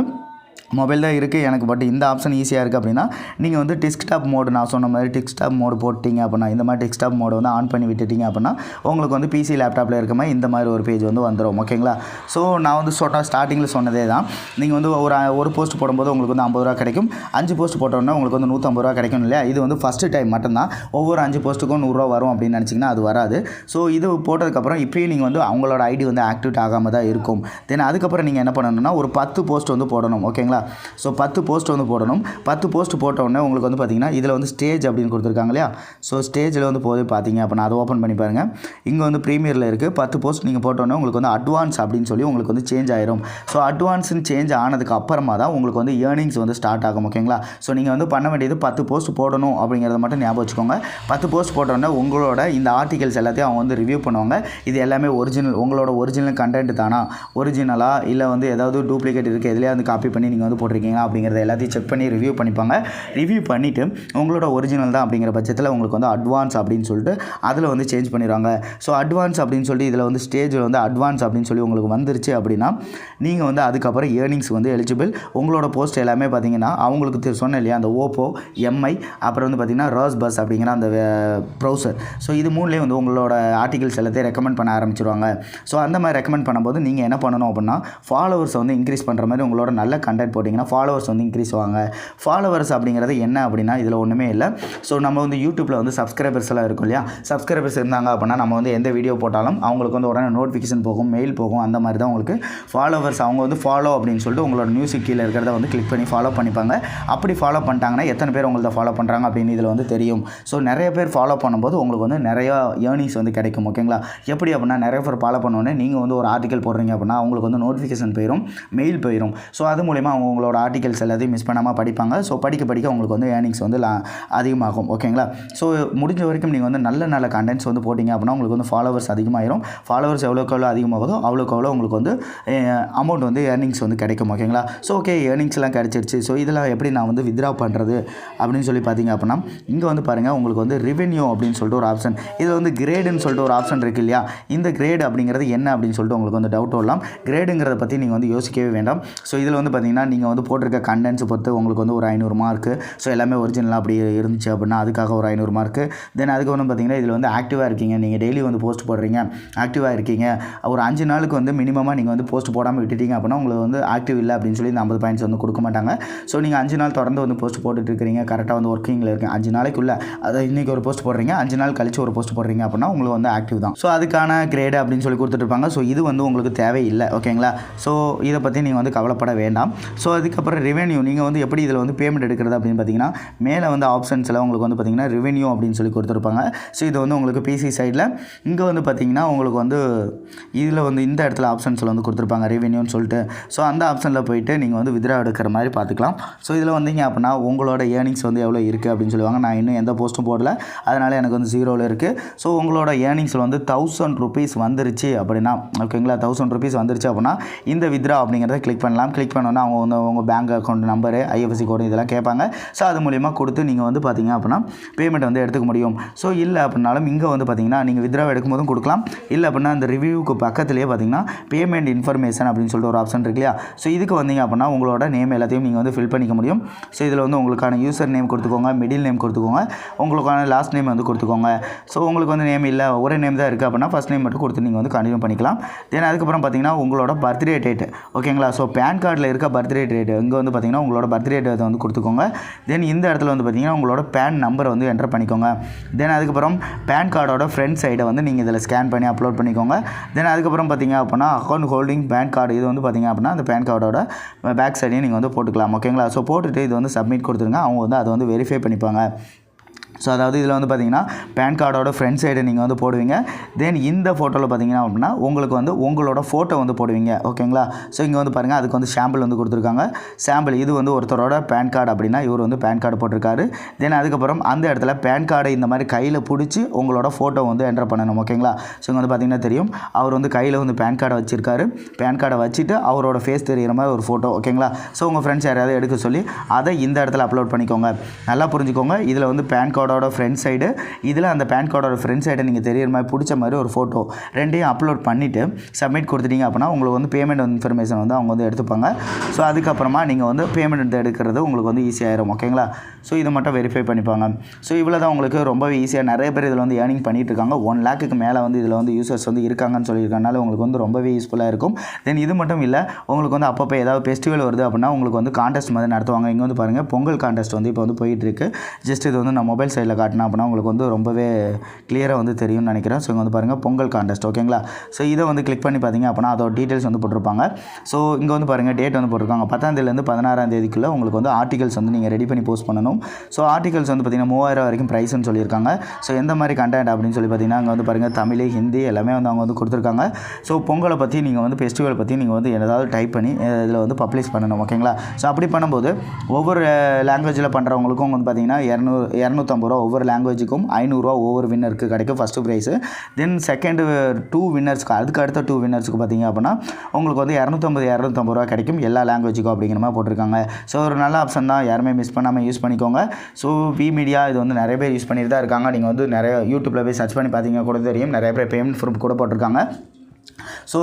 மொபைல் தான் இருக்குது எனக்கு, பட் இந்த ஆப்ஷன் ஈஸியாக இருக்குது அப்படின்னா நீங்கள் வந்து டெஸ்க்டாப் மோடு நான் சொன்ன மாதிரி டெஸ்க்டாப் மோடு போட்டிங்க அப்படின்னா இந்த மாதிரி டெஸ்க்டாப் மோடு வந்து ஆன் பண்ணி விட்டுட்டிங்க அப்படின்னா உங்களுக்கு வந்து பிசி லேப்டாப்பில் இருக்க மாதிரி இந்த மாதிரி ஒரு பேஜ் வந்து வந்துடும். ஓகேங்களா? ஸோ நான் வந்து ஸ்டார்டிங்கில் சொன்னதே தான். நீங்கள் வந்து ஒரு போஸ்ட் போடும்போது உங்களுக்கு வந்து 50 ரூபா கிடைக்கும். 5 போஸ்ட் போட்டோன்னா உங்களுக்கு வந்து 150 ரூபா கிடைக்கும் இல்லையா? இது வந்து ஃபஸ்ட்டு டைம் மட்டும்தான். ஒவ்வொரு 5 போஸ்ட்டுக்கும் 100 ரூபா வரும் அப்படின்னு நினச்சிங்கன்னா அது வராது. ஸோ இது போட்டதுக்கப்புறம் இப்போயும் நீங்கள் வந்து அவங்களோட ஐடி வந்து ஆக்டிவேட் ஆகாமல் தான் இருக்கும். தென் அதுக்கப்புறம் நீங்கள் என்ன பண்ணணும்னா ஒரு 10 போஸ்ட் வந்து போடணும். ஓகேங்களா? ஸோ 10 போஸ்ட் வந்து போடணும். 10 போஸ்ட் போட்ட உடனே உங்களுக்கு வந்து பார்த்திங்கன்னா இதில் வந்து ஸ்டேஜ் அப்படின்னு கொடுத்துருக்காங்க இல்லையா? ஸோ ஸ்டேஜில் வந்து போது பார்த்தீங்க அப்படின்னா அதை ஓப்பன் பண்ணி பாருங்கள். இங்கே வந்து ப்ரீமியரில் இருக்குது. 10 போஸ்ட் நீங்கள் போட்டோன்னே உங்களுக்கு வந்து அட்வான்ஸ் அப்படின்னு சொல்லி உங்களுக்கு வந்து சேஞ்ச் ஆயிரும். ஸோ அட்வான்ஸ்னு சேஞ்ச் ஆனதுக்கு அப்புறமா தான் உங்களுக்கு வந்து ஏர்னிங்ஸ் வந்து ஸ்டார்ட் ஆகும். ஓகேங்களா? ஸோ நீங்கள் வந்து பண்ண வேண்டியது 10 போஸ்ட் போடணும் அப்படிங்கிறத மட்டும் ஞாபகம் வச்சுக்கோங்க. 10 போஸ்ட் போட்டோன்னே உங்களோட இந்த ஆர்டிகல்ஸ் எல்லாத்தையும் அவங்க வந்து ரிவ்யூ பண்ணுவாங்க. இது எல்லாமே ஒரிஜினல், உங்களோட ஒரிஜினல் கண்டென்ட் தானா, ஒரிஜினலா இல்லை வந்து ஏதாவது டூப்ளிகேட் இருக்குது எதுலேயே வந்து காப்பி பண்ணி நீங்கள் வந்து போட்டிருக்கீங்க அப்படிங்கிறத எல்லாத்தையும் செக் பண்ணி ரிவ்யூ பண்ணிப்பாங்க. ரிவ்யூ பண்ணிவிட்டு உங்களோட ஒரிஜினல் தான் அப்படிங்கிற பட்சத்தில் உங்களுக்கு வந்து அட்வான்ஸ் அப்படின்னு சொல்லிட்டு அதில் வந்து சேஞ்ச் பண்ணிடுவாங்க. ஸோ அட்வான்ஸ் அப்படின்னு சொல்லி இதில் வந்து ஸ்டேஜில் வந்து அட்வான்ஸ் அப்படின்னு சொல்லி உங்களுக்கு வந்துருச்சு அப்படின்னா நீங்கள் வந்து அதுக்கப்புறம் ஏர்னிங்ஸ் வந்து எலிஜிபிள். உங்களோட போஸ்ட் எல்லாமே பார்த்தீங்கன்னா அவங்களுக்கு சொன்னேன் இல்லையா, அந்த ஓப்போ, எம்ஐ, அப்புறம் வந்து பார்த்திங்கன்னா ரோஸ் பஸ் அப்படிங்கிற அந்த ப்ரௌசர். ஸோ இது மூணுலேயே வந்து உங்களோட ஆர்டிகல்ஸ் எல்லாத்தையும் ரெக்கமெண்ட் பண்ண ஆரம்பிச்சிருவாங்க. ஸோ அந்த மாதிரி ரெக்கமெண்ட் பண்ணும்போது நீங்கள் என்ன பண்ணணும் அப்படின்னா ஃபாலோவர்ஸை வந்து இன்க்ரீஸ் பண்ணுற மாதிரி உங்களோட நல்ல கண்டென்ட் போட்டிங்கன்னா ஃபாலோவர்ஸ் வந்து இன்க்ரீஸ் ஆவாங்க. ஃபாலோவர்ஸ் அப்படிங்கிறது என்ன அப்படின்னா இதில் ஒன்றுமே இல்லை. ஸோ நம்ம வந்து யூடியூப்பில் வந்து சப்ஸ்கிரைபர்ஸ் எல்லாம் இருக்கும் இல்லையா, சப்ஸ்கிரைபர்ஸ் இருந்தாங்க அப்படின்னா நம்ம வந்து எந்த வீடியோ போட்டாலும் அவங்களுக்கு வந்து உடனே நோட்டிஃபிகேஷன் போகும், மெயில் போகும். அந்த மாதிரி தான் உங்களுக்கு ஃபாலோவர்ஸ். அவங்க வந்து ஃபாலோ அப்படின்னு சொல்லிட்டு உங்களோட நியூஸுக்கு கீழே இருக்கிறத வந்து கிளிக் பண்ணி ஃபாலோ பண்ணிப்பாங்க. அப்படி ஃபாலோ பண்ணிட்டாங்கன்னா எத்தனை பேர் உங்கள்ட்ட ஃபாலோ பண்ணுறாங்க அப்படின்னு இதில் வந்து தெரியும். ஸோ நிறைய பேர் ஃபாலோ பண்ணும்போது உங்களுக்கு வந்து நிறையா ஏர்னிங்ஸ் வந்து கிடைக்கும். ஓகேங்களா, எப்படி அப்படின்னா நிறைய பேர் ஃபாலோ பண்ணோன்னே நீங்கள் வந்து ஒரு ஆர்டிக்கல் போடுறீங்க அப்படின்னா அவங்களுக்கு வந்து நோட்டிஃபிகேஷன் போயிடும், மெயில் போயிடும். ஸோ அது மூலிமா அவங்க உங்களோட ஆர்டிகல்ஸ் எல்லாத்தையும் மிஸ் பண்ணாமல் படிப்பாங்க. ஸோ படிக்க உங்களுக்கு வந்து ஏர்னிங்ஸ் வந்து அதிகமாகும். ஓகேங்களா, ஸோ முடிஞ்ச வரைக்கும் நீங்கள் வந்து நல்ல நல்ல கண்டென்ட்ஸ் வந்து போட்டிங்க அப்படின்னா உங்களுக்கு வந்து ஃபாலோவர்ஸ் அதிகமாகிடும். ஃபாலோவர்ஸ் எவ்வளோக்கு எவ்வளோ அதிகமாகுதோ அவ்வளோக்கு எவ்வளோ உங்களுக்கு வந்து அமௌண்ட் வந்து ஏர்னிங்ஸ் வந்து கிடைக்கும். ஓகேங்களா, ஸோ ஓகே ஏர்னிங்ஸ்லாம் கிடச்சிருச்சு. ஸோ இதெல்லாம் எப்படி நான் வந்து வித்ரா பண்ணுறது அப்படின்னு சொல்லி பார்த்தீங்க அப்படின்னா இங்கே வந்து பாருங்கள், உங்களுக்கு வந்து ரெவென்யூ அப்படின்னு சொல்லிட்டு ஒரு ஆப்ஷன், இதில் வந்து கிரேடுன்னு சொல்லிட்டு ஒரு ஆப்ஷன் இருக்குது இல்லையா. இந்த கிரேட் அப்படிங்கிறது என்ன அப்படின்னு சொல்லிட்டு உங்களுக்கு வந்து டவுட் வரலாம். கிரேடுங்கிறத பற்றி நீங்கள் வந்து யோசிக்கவே வேண்டாம். ஸோ இதில் வந்து பார்த்தீங்கன்னா நீங்கள் வந்து போட்டிருக்க கண்டென்ட்ஸ் பொறுத்து உங்களுக்கு வந்து ஒரு 500 மார்க்கு. ஸோ எல்லாமே ஒரிஜினலாக அப்படி இருந்துச்சு அப்படின்னா அதுக்காக ஒரு 500 மார்க்கு. தென் அதுக்கப்புறம் பார்த்தீங்கன்னா இதில் வந்து ஆக்டிவாக இருக்கீங்க, நீங்கள் டெய்லி வந்து போஸ்ட் போடுறீங்க, ஆக்டிவாக இருக்கீங்க, ஒரு 5 நாளுக்கு வந்து மினிமமாக நீங்கள் வந்து போஸ்ட் போடாமல் விட்டுட்டீங்க அப்படின்னா உங்களுக்கு வந்து ஆக்டிவ் இல்லை அப்படின்னு சொல்லி இந்த 50 பாயிண்ட்ஸ் வந்து கொடுக்க மாட்டாங்க. ஸோ நீங்கள் 5 நாள் தொடர்ந்து வந்து போஸ்ட் போட்டுட்டு இருக்கிறீங்க, கரெக்டாக வந்து ஒர்க்கிங்கில் இருக்கீங்க, 5 நாளைக்குள்ளே அதை இன்றைக்கி ஒரு போஸ்ட் போடுறீங்க, 5 நாள் கழிச்சு ஒரு போஸ்ட் போடுறீங்க அப்படின்னா உங்களுக்கு வந்து ஆக்டிவ் தான். ஸோ அதுக்கான கிரேடு அப்படின்னு சொல்லி கொடுத்துட்ருப்பாங்க. ஸோ இது வந்து உங்களுக்கு தேவையில்லை. ஓகேங்களா, ஸோ இதை பற்றி நீங்கள் வந்து கவலைப்பட வேண்டாம். ஸோ அதுக்கப்புறம் ரெவென்யூ நீங்கள் வந்து எப்படி இதில் வந்து பேமெண்ட் எடுக்கிறது அப்படின்னு பார்த்தீங்கன்னா மேலே வந்து ஆப்ஷன்ஸில் உங்களுக்கு வந்து பார்த்தீங்கன்னா ரெவென்யூ அப்படின்னு சொல்லி கொடுத்துருப்பாங்க. ஸோ இது வந்து உங்களுக்கு பிசி சைடில். இங்கே வந்து பார்த்தீங்கன்னா உங்களுக்கு வந்து இதில் வந்து இந்த இடத்துல ஆப்ஷன்ஸில் வந்து கொடுத்துருப்பாங்க ரெவென்யூன்னு சொல்லிட்டு. ஸோ அந்த ஆப்ஷனில் போயிட்டு நீங்கள் வந்து வித்ரா எடுக்கிற மாதிரி பார்த்துக்கலாம். ஸோ இதில் வந்தீங்க அப்படின்னா உங்களோட ஏர்னிங்ஸ் வந்து எவ்வளோ இருக்குது அப்படின்னு சொல்லுவாங்க. நான் இன்னும் எந்த போஸ்ட்டும் போடல, அதனால் எனக்கு வந்து 0ல் இருக்குது. ஸோ உங்களோட ஏர்னிங்ஸில் வந்து 1000 rupees வந்துருச்சு அப்படின்னா, ஓகேங்களா, 1000 rupees வந்துருச்சு அப்படின்னா இந்த வித்ரா அப்படிங்கிறத கிளிக் பண்ணலாம். கிளிக் பண்ணோன்னா அவங்க வந்து உங்கள் பேங்க் அக்கௌண்ட் நம்பரு, ஐஎஃப்எஸ்சி கோடு இதெல்லாம் கேட்பாங்க. ஸோ அது மூலிமா கொடுத்து நீங்கள் வந்து பார்த்தீங்க அப்படின்னா பேமெண்ட் வந்து எடுத்துக்க முடியும். ஸோ இல்லை அப்படின்னாலும் இங்கே வந்து பார்த்தீங்கன்னா நீங்கள் வித்ரா எடுக்கும்போதும் கொடுக்கலாம். இல்லை அப்படின்னா அந்த ரிவ்யூக்கு பக்கத்துலேயே பார்த்தீங்கன்னா பேமெண்ட் இன்ஃபர்மேஷன் அப்படின்னு சொல்லிட்டு ஒரு ஆப்ஷன் இருக்கு இல்லையா. ஸோ இதுக்கு வந்தீங்க அப்படின்னா உங்களோட நேம் எல்லாத்தையும் நீங்கள் வந்து ஃபில் பண்ணிக்க முடியும். ஸோ இதில் வந்து உங்களுக்கான யூசர் நேம் கொடுத்துக்கோங்க, மிடில் நேம் கொடுத்துக்கோங்க, உங்களுக்கான லாஸ்ட் நேம் வந்து கொடுத்துக்கோங்க. ஸோ உங்களுக்கு வந்து நேம் இல்லை, ஒரே நேம் தான் இருக்குது அப்படின்னா ஃபஸ்ட் நேம் மட்டும் கொடுத்து நீங்கள் வந்து கண்டினியூ பண்ணிக்கலாம். தென் அதுக்கப்புறம் பார்த்தீங்கன்னா உங்களோட பர்த்டே டேட். ஓகேங்களா, ஸோ பேன் கார்டில் இருக்க பர்த்டே டேட் இங்கே வந்து பார்த்தீங்கன்னா உங்களோட பர்த்டே டேட் வந்து கொடுத்துக்கோங்க. தென் இந்த இடத்துல வந்து பார்த்தீங்கன்னா உங்களோட பேன் நம்பரை வந்து என்டர் பண்ணிக்கோங்க. தென் அதுக்கப்புறம் பேன் கார்டோட ஃப்ரண்ட் சைடை வந்து நீங்கள் இதில் ஸ்கேன் பண்ணி அப்லோட் பண்ணிக்கோங்க. தென் அதுக்கப்புறம் பார்த்தீங்க அப்படின்னா அக்கௌண்ட் ஹோல்டிங் பேன் கார்டு, இது வந்து பார்த்தீங்க அப்படின்னா அந்த பேன் கார்டோட பேக் சைடையும் நீங்கள் வந்து போட்டுக்கலாம். ஓகேங்களா, ஸோ போட்டுட்டு இது வந்து சப்மிட் கொடுத்துருங்க. அவங்க வந்து அதை வந்து வெரிஃபை பண்ணிப்பாங்க. ஸோ அதாவது இதில் வந்து பார்த்தீங்கன்னா பேன் கார்டோட ஃப்ரண்ட் சைடு நீங்கள் வந்து போடுவீங்க. தென் இந்த ஃபோட்டோவில் பார்த்தீங்கன்னா அப்படின்னா உங்களுக்கு வந்து உங்களோட ஃபோட்டோ வந்து போடுவீங்க. ஓகேங்களா, ஸோ இங்கே வந்து பாருங்கள் அதுக்கு வந்து சாம்பிள் வந்து கொடுத்துருக்காங்க. சாம்பிள் இது வந்து ஒருத்தரோட பேன் கார்டு அப்படின்னா இவர் வந்து பேன் கார்டு போட்டிருக்காரு. தென் அதுக்கப்புறம் அந்த இடத்துல பேன் கார்டை இந்த மாதிரி கையில் பிடிச்சி உங்களோட ஃபோட்டோ வந்து என்டர் பண்ணணும். ஓகேங்களா, ஸோ இங்கே வந்து பார்த்தீங்கன்னா தெரியும் அவர் வந்து கையில் வந்து பேன் கார்டை வச்சுருக்காரு. பேன் கார்டை வச்சுட்டு அவரோட ஃபேஸ் தெரிகிற மாதிரி ஒரு ஃபோட்டோ. ஓகேங்களா, ஸோ உங்கள் ஃப்ரெண்ட்ஸ் யாராவது எடுக்க சொல்லி அதை இந்த இடத்துல அப்லோட் பண்ணிக்கோங்க. நல்லா புரிஞ்சுக்கோங்க, இதில் வந்து பேன் கார்டோட ஃப்ரண்ட் சைடு, இதில் அந்த பேன் கார்டோட ஃப்ரண்ட் சைடை நீங்கள் தெரியிற மாதிரி பிடிச்ச மாதிரி ஒரு ஃபோட்டோ ரெண்டையும் அப்லோட் பண்ணிவிட்டு சப்மிட் கொடுத்துட்டீங்க அப்படின்னா உங்களுக்கு வந்து பேமெண்ட் இன்ஃபர்மேஷன் வந்து அவங்க வந்து எடுத்துப்பாங்க. ஸோ அதுக்கப்புறமா நீங்கள் வந்து பேமெண்ட் எடுக்கிறது உங்களுக்கு வந்து ஈஸியாகிடும். ஓகேங்களா, ஸோ இதை மட்டும் வெரிஃபை பண்ணிப்பாங்க. ஸோ இவ்வளோ தான் உங்களுக்கு ரொம்பவே ஈஸியாக. நிறைய பேர் இதில் வந்து ஏர்னிங் பண்ணிகிட்டு இருக்காங்க. 1 lakhக்கு மேலே வந்து இதில் வந்து யூசர்ஸ் வந்து இருக்காங்கன்னு சொல்லியிருக்கனால உங்களுக்கு வந்து ரொம்பவே யூஸ்ஃபுல்லாக இருக்கும். தென் இது மட்டும் இல்லை, உங்களுக்கு வந்து அப்பப்போ ஏதாவது ஃபெஸ்டிவல் வருது அப்படின்னா உங்களுக்கு வந்து கான்டெஸ்ட் மாதிரி நடத்துவாங்க. இங்கே வந்து பாருங்கள் பொங்கல் கான்டெஸ்ட் வந்து இப்போ வந்து போயிட்டுருக்கு. ஜஸ்ட் இது வந்து நான் மொபைல் சைடில் காட்டினா அப்படின்னா உங்களுக்கு வந்து ரொம்பவே கிளியராக வந்து தெரியும்னு நினைக்கிறேன். ஸோ இங்கே வந்து பாருங்கள் பொங்கல் கான்டெஸ்ட். ஓகேங்களா, ஸோ இதை வந்து கிளிக் பண்ணி பார்த்தீங்க அப்படின்னா அதோட டீட்டெயில்ஸ் வந்து போட்டிருப்பாங்க. ஸோ இங்கே வந்து பாருங்கள் டேட் வந்து போட்டிருக்காங்க 10ஆம் தேதியிலேருந்து 16ஆம் தேதிக்குள்ளே உங்களுக்கு வந்து ஆர்டிகல்ஸ் வந்து நீங்கள் ரெடி பண்ணி போஸ்ட் பண்ணணும். ஸோ ஆர்டிகல்ஸ் வந்து பார்த்திங்கன்னா 3000 வரைக்கும் ப்ரைஸ்ன்னு சொல்லியிருக்காங்க. ஸோ எந்த மாதிரி கண்டென்ட் அப்படின்னு சொல்லி பார்த்தீங்கன்னா அங்கே வந்து பாருங்கள் தமிழ், ஹிந்தி எல்லாமே வந்து அவங்க வந்து கொடுத்துருக்காங்க. ஸோ பொங்கலை பற்றி நீங்கள் வந்து ஃபெஸ்டிவல் பற்றி நீங்கள் வந்து ஏதாவது டைப் பண்ணி இதில் வந்து பப்ளிஷ் பண்ணணும். ஓகேங்களா, ஸோ அப்படி பண்ணும்போது ஒவ்வொரு லாங்குவேஜில் பண்ணுறவங்களுக்கும் வந்து பார்த்திங்கன்னா 250 ரூபா ஒவ்வொரு லாங்குவேஜுக்கும், 500 ரூபா ஒவ்வொரு வின்னருக்கு கிடைக்கும் ஃபஸ்ட்டு ப்ரைஸு. தென் செகண்ட் 2 வின்னர்ஸ்க்கு, அதுக்கு அடுத்த 2 வின்னர்ஸுக்கு பார்த்திங்க அப்படின்னா உங்களுக்கு வந்து 250 ரூபா கிடைக்கும் எல்லா லாங்குவேஜுக்கும் அப்படிங்கிற மாதிரி போட்டிருக்காங்க. ஸோ ஒரு நல்ல ஆப்ஷன் தான், யாருமே மிஸ் பண்ணாமல் யூஸ் பண்ணிக்கோங்க. ஸோ வி மீடியா இது வந்து நிறைய பேர் யூஸ் பண்ணிட்டு தான் இருக்காங்க. நீங்கள் வந்து நிறைய யூடியூப்பில் போய் சர்ச் பண்ணி பார்த்தீங்க கூட தெரியும், நிறைய பேர் பேமெண்ட் ப்ரூஃப் கூட போட்டிருக்காங்க. ஸோ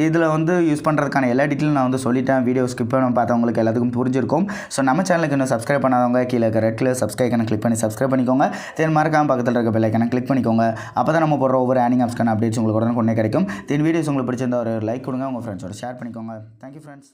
இதில் வந்து யூஸ் பண்ணுறதுக்கான எல்லா டீட்டெயிலும் நான் வந்து சொல்லிட்டேன். வீடியோ ஸ்கிப் பண்ண பார்த்தவங்களுக்கு எல்லாத்துக்கும் புரிஞ்சிருக்கும். ஸோ நம்ம சேனலுக்கு இன்னும் சப்ஸ்கிரைப் பண்ணாதவங்க கீழே இருக்க ரெட் கலர் சப்ஸ்கிரைப் கிளிக் பண்ணி சப்ஸ்கிரைப் பண்ணிக்கோங்க. தென் மறக்காம பக்கத்தில் இருக்க பெல் ஐக்கானை கிளிக் பண்ணிக்கோங்க. அப்போ தான் நம்ம போடுற ஒவ்வொரு ஏர்னிங் ஆப்ஸ்க்கான அப்டேட்ஸ் உங்களுக்கு உடனே கிடைக்கும். தென் வீடியோஸ் உங்களுக்கு பிடிச்சிருந்தா ஒரு லைக் கொடுங்க, உங்கள் ஃப்ரெண்ட்ஸோட ஷேர் பண்ணிக்கோங்க. Thank you friends.